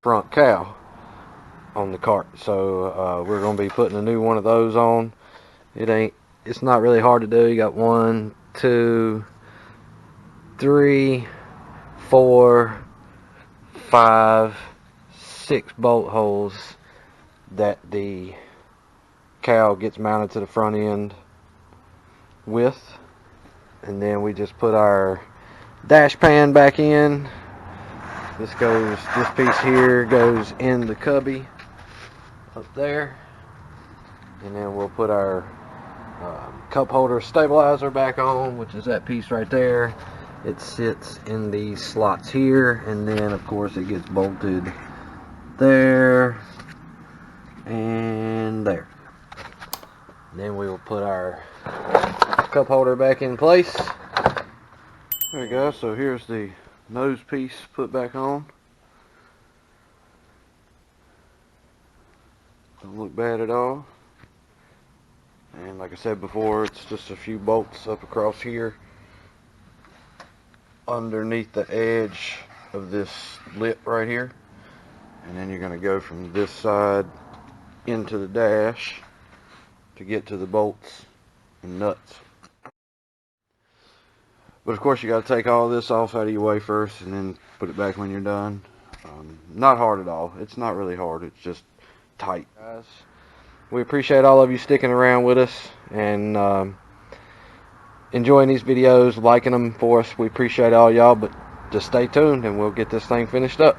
front cowl on the cart. So we're going to be putting a new one of those on. It's not really hard to do. You got 1, 2, 3, 4, 5, 6 bolt holes that the cowl gets mounted to the front end with, and then we just put our dash pan back in. This piece here goes in the cubby up there, and then we'll put our cup holder stabilizer back on, which is that piece right there. It sits in these slots here, and then of course it gets bolted there and there. Then we will put our cup holder back in place. There you go. So here's the nose piece put back on. Don't look bad at all. And like I said before, it's just a few bolts up across here underneath the edge of this lip right here, and then you're going to go from this side into the dash to get to the bolts and nuts. But of course you got to take all this off out of your way first and then put it back when you're done. Not hard at all. It's not really hard. It's just tight. Guys, we appreciate all of you sticking around with us and enjoying these videos, liking them for us. We appreciate all y'all, but just stay tuned and we'll get this thing finished up.